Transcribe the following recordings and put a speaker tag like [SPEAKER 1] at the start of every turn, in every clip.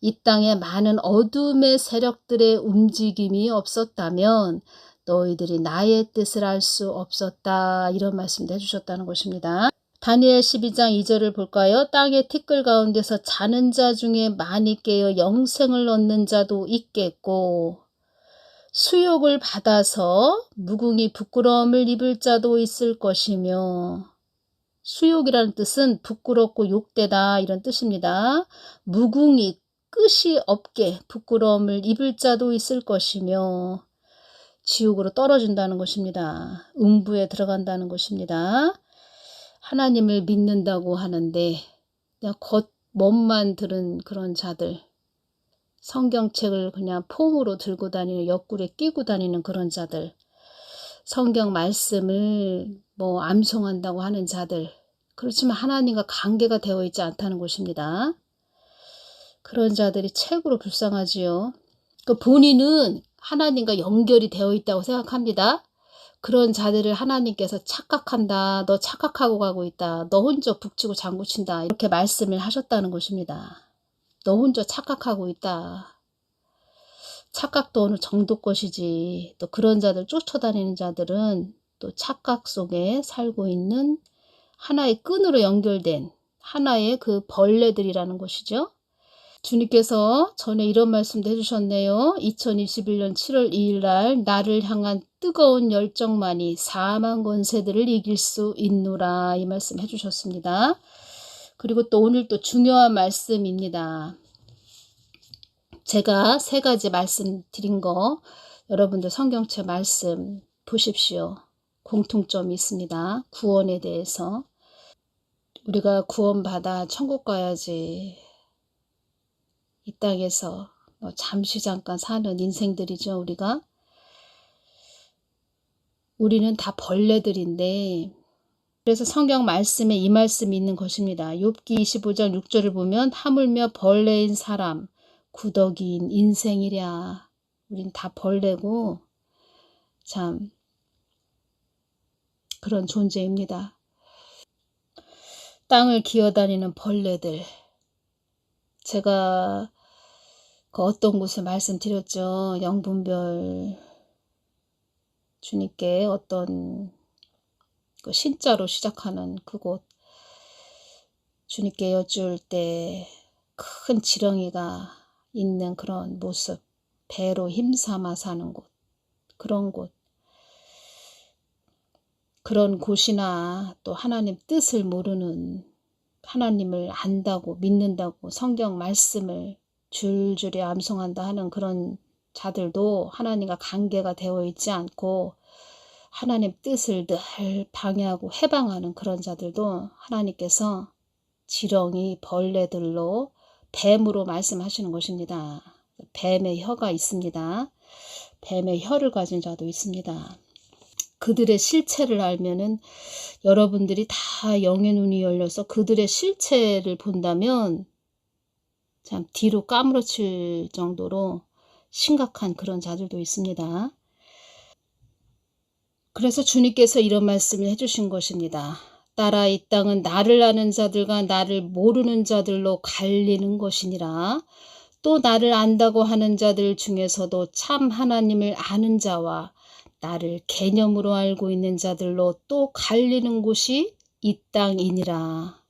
[SPEAKER 1] 이 땅에 많은 어둠의 세력들의 움직임이 없었다면 너희들이 나의 뜻을 알 수 없었다. 이런 말씀도 해주셨다는 것입니다. 다니엘 12장 2절을 볼까요? 땅의 티끌 가운데서 자는 자 중에 많이 깨어 영생을 얻는 자도 있겠고 수욕을 받아서 무궁히 부끄러움을 입을 자도 있을 것이며, 수욕이라는 뜻은 부끄럽고 욕되다 이런 뜻입니다. 무궁히 끝이 없게 부끄러움을 입을 자도 있을 것이며 지옥으로 떨어진다는 것입니다. 음부에 들어간다는 것입니다. 하나님을 믿는다고 하는데 그냥 겉멋만 들은 그런 자들, 성경책을 그냥 폼으로 들고 다니는, 옆구리에 끼고 다니는 그런 자들, 성경 말씀을 암송한다고 하는 자들, 그렇지만 하나님과 관계가 되어 있지 않다는 것입니다. 그런 자들이 최고로 불쌍하지요. 본인은 하나님과 연결이 되어 있다고 생각합니다. 그런 자들을 하나님께서 착각한다, 너 착각하고 가고 있다, 너 혼자 북치고 장구친다, 이렇게 말씀을 하셨다는 것입니다. 너 혼자 착각하고 있다. 착각도 어느 정도 것이지. 또 그런 자들, 쫓아다니는 자들은 또 착각 속에 살고 있는 하나의 끈으로 연결된 하나의 그 벌레들이라는 것이죠. 주님께서 전에 이런 말씀도 해주셨네요. 2021년 7월 2일 날 나를 향한 뜨거운 열정만이 사망 권세들을 이길 수 있노라, 이 말씀 해주셨습니다. 그리고 또 오늘 또 중요한 말씀입니다. 제가 3가지 말씀드린 거 여러분들 성경책 말씀 보십시오. 공통점이 있습니다. 구원에 대해서. 우리가 구원받아 천국 가야지. 이 땅에서 잠시 잠깐 사는 인생들이죠. 우리는 다 벌레들인데, 그래서 성경 말씀에 이 말씀이 있는 것입니다. 욥기 25장 6절을 보면 하물며 벌레인 사람 구더기인 인생이랴. 우린 다 벌레고 참 그런 존재입니다. 땅을 기어다니는 벌레들. 제가 그 어떤 곳에 말씀드렸죠. 영분별 주님께 어떤 그 신자로 시작하는 그곳 주님께 여쭐 때 큰 지렁이가 있는 그런 모습, 배로 힘삼아 사는 곳, 그런 곳, 그런 곳이나 또 하나님 뜻을 모르는, 하나님을 안다고 믿는다고 성경 말씀을 줄줄이 암송한다 하는 그런 자들도 하나님과 관계가 되어 있지 않고 하나님 뜻을 늘 방해하고 해방하는 그런 자들도 하나님께서 지렁이, 벌레들로, 뱀으로 말씀하시는 것입니다. 뱀의 혀가 있습니다. 뱀의 혀를 가진 자도 있습니다. 그들의 실체를 알면은 여러분들이 다 영의 눈이 열려서 그들의 실체를 본다면 참 뒤로 까무러칠 정도로 심각한 그런 자들도 있습니다. 그래서 주님께서 이런 말씀을 해주신 것입니다. 따라 이 땅은 나를 아는 자들과 나를 모르는 자들로 갈리는 것이니라. 또 나를 안다고 하는 자들 중에서도 참 하나님을 아는 자와 나를 개념으로 알고 있는 자들로 또 갈리는 곳이 이 땅이니라.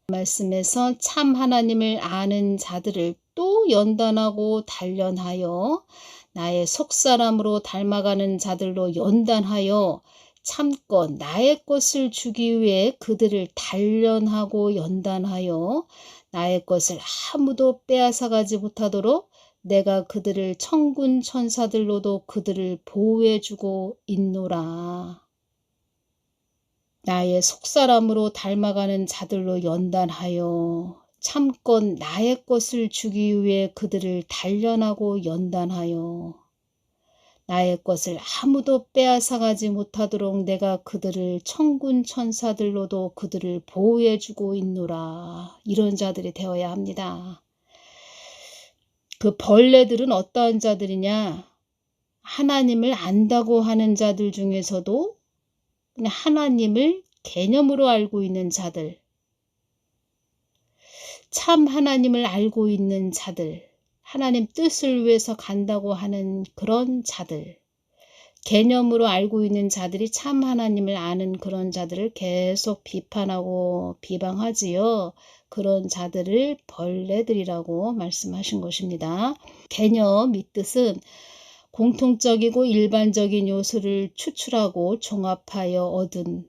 [SPEAKER 1] 말씀에서 참 하나님을 아는 자들을 또 연단하고 단련하여 나의 속사람으로 닮아가는 자들로 연단하여 참껏 나의 것을 주기 위해 그들을 단련하고 연단하여 나의 것을 아무도 빼앗아가지 못하도록 내가 그들을 천군 천사들로도 그들을 보호해주고 있노라. 나의 속사람으로 닮아가는 자들로 연단하여 참껏 나의 것을 주기 위해 그들을 단련하고 연단하여 나의 것을 아무도 빼앗아가지 못하도록 내가 그들을 천군 천사들로도 그들을 보호해주고 있노라. 이런 자들이 되어야 합니다. 그 벌레들은 어떠한 자들이냐? 하나님을 안다고 하는 자들 중에서도 그냥 하나님을 개념으로 알고 있는 자들, 참 하나님을 알고 있는 자들, 하나님 뜻을 위해서 간다고 하는 그런 자들, 개념으로 알고 있는 자들이 참 하나님을 아는 그런 자들을 계속 비판하고 비방하지요. 그런 자들을 벌레들이라고 말씀하신 것입니다. 개념, 이 뜻은 공통적이고 일반적인 요소를 추출하고 종합하여 얻은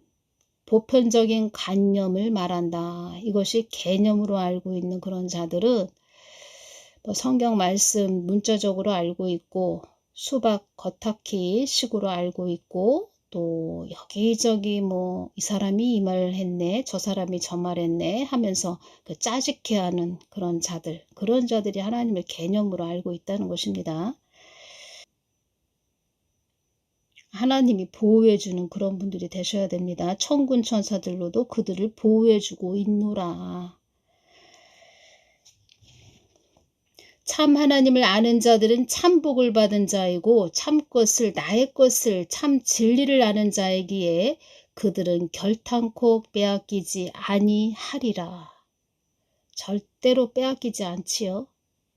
[SPEAKER 1] 보편적인 관념을 말한다. 이것이 개념으로 알고 있는 그런 자들은 성경 말씀 문자적으로 알고 있고 수박 겉핥기 식으로 알고 있고 또 여기저기 이 사람이 이 말 했네, 저 사람이 저 말 했네 하면서 짜집게 하는 그런 자들, 그런 자들이 하나님을 개념으로 알고 있다는 것입니다. 하나님이 보호해주는 그런 분들이 되셔야 됩니다. 천군 천사들로도 그들을 보호해주고 있노라. 참 하나님을 아는 자들은 참 복을 받은 자이고 참 것을, 나의 것을, 참 진리를 아는 자이기에 그들은 결탄코 빼앗기지 아니하리라. 절대로 빼앗기지 않지요.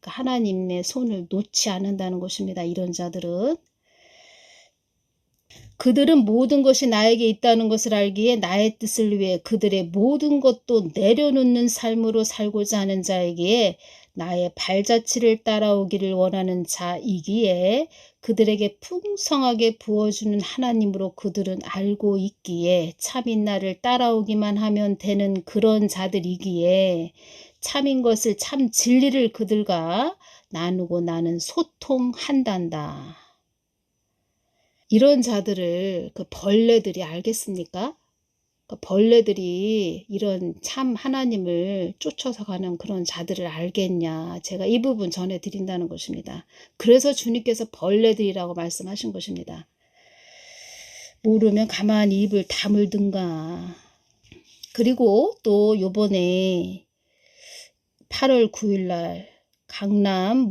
[SPEAKER 1] 하나님의 손을 놓지 않는다는 것입니다. 이런 자들은. 그들은 모든 것이 나에게 있다는 것을 알기에 나의 뜻을 위해 그들의 모든 것도 내려놓는 삶으로 살고자 하는 자이기에 나의 발자취를 따라오기를 원하는 자이기에 그들에게 풍성하게 부어주는 하나님으로 그들은 알고 있기에 참인 나를 따라오기만 하면 되는 그런 자들이기에 참인 것을, 참 진리를 그들과 나누고 나는 소통한단다. 이런 자들을 벌레들이 알겠습니까? 벌레들이 이런 참 하나님을 쫓아서 가는 그런 자들을 알겠냐. 제가 이 부분 전해드린다는 것입니다. 그래서 주님께서 벌레들이라고 말씀하신 것입니다. 모르면 가만히 입을 다물든가. 그리고 또 요번에 8월 9일 날 강남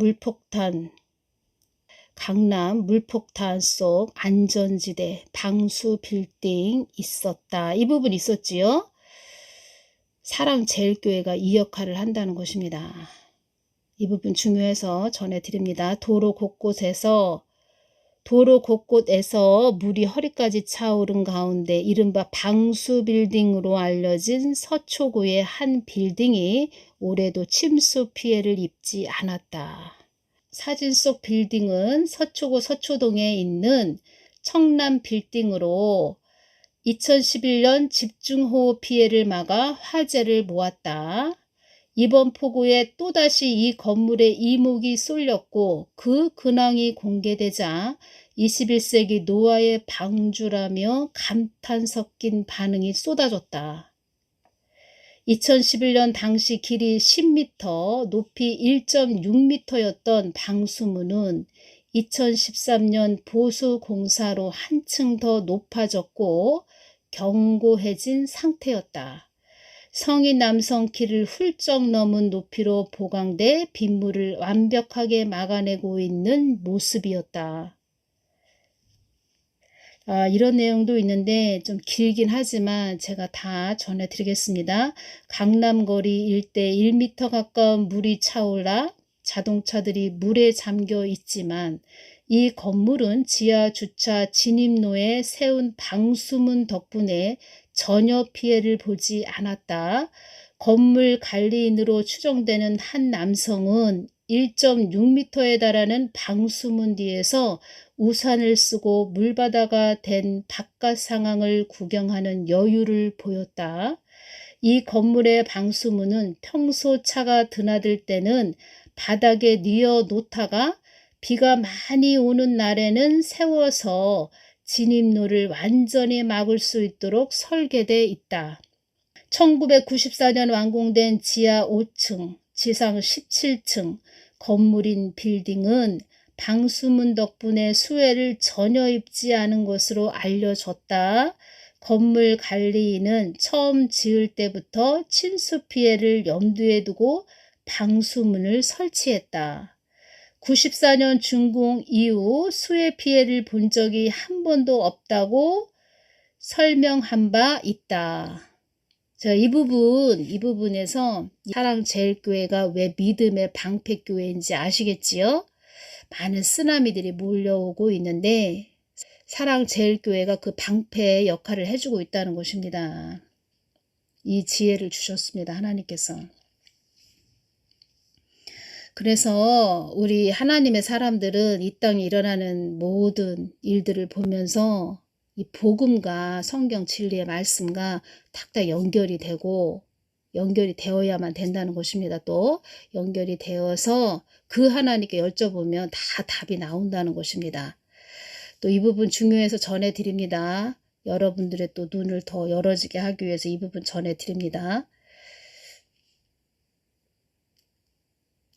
[SPEAKER 1] 물폭탄 속 안전지대 방수 빌딩 있었다. 이 부분 있었지요. 사랑제일교회가 이 역할을 한다는 것입니다. 이 부분 중요해서 전해드립니다. 도로 곳곳에서 물이 허리까지 차오른 가운데 이른바 방수 빌딩으로 알려진 서초구의 한 빌딩이 올해도 침수 피해를 입지 않았다. 사진 속 빌딩은 서초구 서초동에 있는 청남 빌딩으로 2011년 집중호우 피해를 막아 화재를 모았다. 이번 폭우에 또다시 이 건물에 이목이 쏠렸고 그 근황이 공개되자 21세기 노아의 방주라며 감탄 섞인 반응이 쏟아졌다. 2011년 당시 길이 10m, 높이 1.6m였던 방수문은 2013년 보수공사로 한층 더 높아졌고 견고해진 상태였다. 성인 남성 키를 훌쩍 넘은 높이로 보강돼 빗물을 완벽하게 막아내고 있는 모습이었다. 이런 내용도 있는데 좀 길긴 하지만 제가 다 전해드리겠습니다. 강남거리 일대 1m 가까운 물이 차올라 자동차들이 물에 잠겨 있지만 이 건물은 지하 주차 진입로에 세운 방수문 덕분에 전혀 피해를 보지 않았다. 건물 관리인으로 추정되는 한 남성은 1.6m에 달하는 방수문 뒤에서 우산을 쓰고 물바다가 된 바깥 상황을 구경하는 여유를 보였다. 이 건물의 방수문은 평소 차가 드나들 때는 바닥에 뉘어 놓다가 비가 많이 오는 날에는 세워서 진입로를 완전히 막을 수 있도록 설계되어 있다. 1994년 완공된 지하 5층, 지상 17층 건물인 빌딩은 방수문 덕분에 수해를 전혀 입지 않은 것으로 알려졌다. 건물 관리인은 처음 지을 때부터 침수 피해를 염두에 두고 방수문을 설치했다. 94년 준공 이후 수해 피해를 본 적이 한 번도 없다고 설명한 바 있다. 자, 이 부분에서 사랑제일교회가 왜 믿음의 방패교회인지 아시겠지요? 많은 쓰나미들이 몰려오고 있는데 사랑제일교회가 그 방패의 역할을 해주고 있다는 것입니다. 이 지혜를 주셨습니다. 하나님께서. 그래서 우리 하나님의 사람들은 이 땅에 일어나는 모든 일들을 보면서 이 복음과 성경 진리의 말씀과 탁탁 연결이 되고 연결이 되어야만 된다는 것입니다. 또 연결이 되어서 그 하나님께 여쭤보면 다 답이 나온다는 것입니다. 또 이 부분 중요해서 전해드립니다. 여러분들의 또 눈을 더 열어지게 하기 위해서 이 부분 전해드립니다.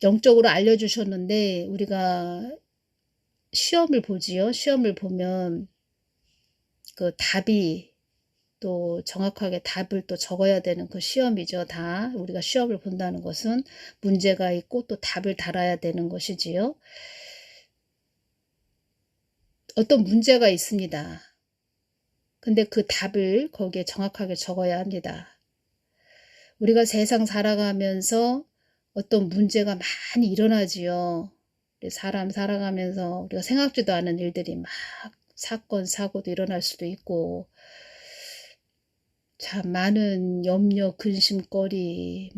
[SPEAKER 1] 영적으로 알려주셨는데 우리가 시험을 보지요. 시험을 보면 그 답이 또 정확하게 답을 또 적어야 되는 그 시험이죠. 다 우리가 시험을 본다는 것은 문제가 있고 또 답을 달아야 되는 것이지요. 어떤 문제가 있습니다. 근데 그 답을 거기에 정확하게 적어야 합니다. 우리가 세상 살아가면서 어떤 문제가 많이 일어나지요. 사람 살아가면서 우리가 생각지도 않은 일들이 막 사건, 사고도 일어날 수도 있고 참 많은 염려, 근심거리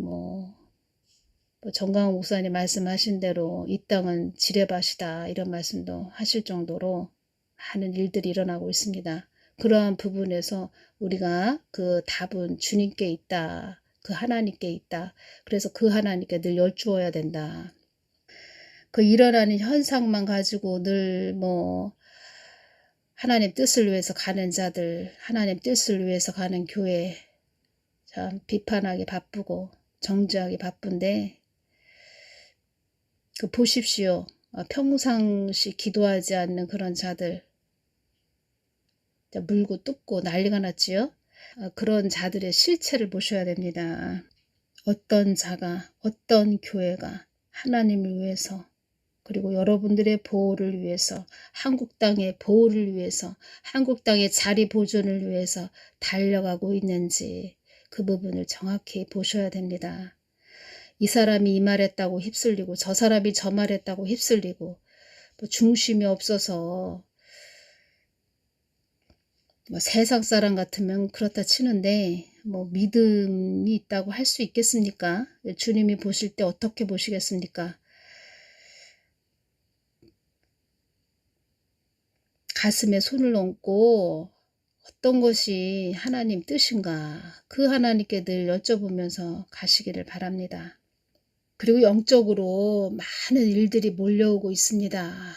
[SPEAKER 1] 정강훈 목사님 말씀하신 대로 이 땅은 지뢰밭이다 이런 말씀도 하실 정도로 많은 일들이 일어나고 있습니다. 그러한 부분에서 우리가 그 답은 주님께 있다. 그 하나님께 있다. 그래서 그 하나님께 늘 여쭈어야 된다. 그 일어나는 현상만 가지고 늘 하나님 뜻을 위해서 가는 자들, 하나님 뜻을 위해서 가는 교회 참 비판하기 바쁘고 정죄하기 바쁜데 그 보십시오. 평상시 기도하지 않는 그런 자들 물고 뜯고 난리가 났지요. 그런 자들의 실체를 보셔야 됩니다. 어떤 자가 어떤 교회가 하나님을 위해서 그리고 여러분들의 보호를 위해서 한국 땅의 보호를 위해서 한국 땅의 자리 보존을 위해서 달려가고 있는지 그 부분을 정확히 보셔야 됩니다. 이 사람이 이 말했다고 휩쓸리고 저 사람이 저 말했다고 휩쓸리고 중심이 없어서 세상 사람 같으면 그렇다 치는데 믿음이 있다고 할 수 있겠습니까? 주님이 보실 때 어떻게 보시겠습니까? 가슴에 손을 얹고 어떤 것이 하나님 뜻인가 그 하나님께 늘 여쭤보면서 가시기를 바랍니다. 그리고 영적으로 많은 일들이 몰려오고 있습니다.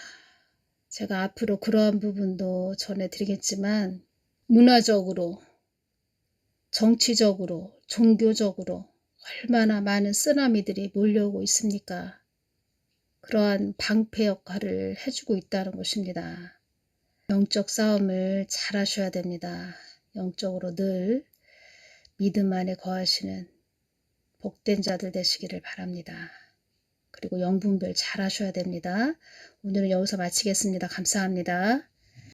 [SPEAKER 1] 제가 앞으로 그러한 부분도 전해드리겠지만 문화적으로, 정치적으로, 종교적으로 얼마나 많은 쓰나미들이 몰려오고 있습니까? 그러한 방패 역할을 해주고 있다는 것입니다. 영적 싸움을 잘 하셔야 됩니다. 영적으로 늘 믿음 안에 거하시는 복된 자들 되시기를 바랍니다. 그리고 영분별 잘 하셔야 됩니다. 오늘은 여기서 마치겠습니다. 감사합니다.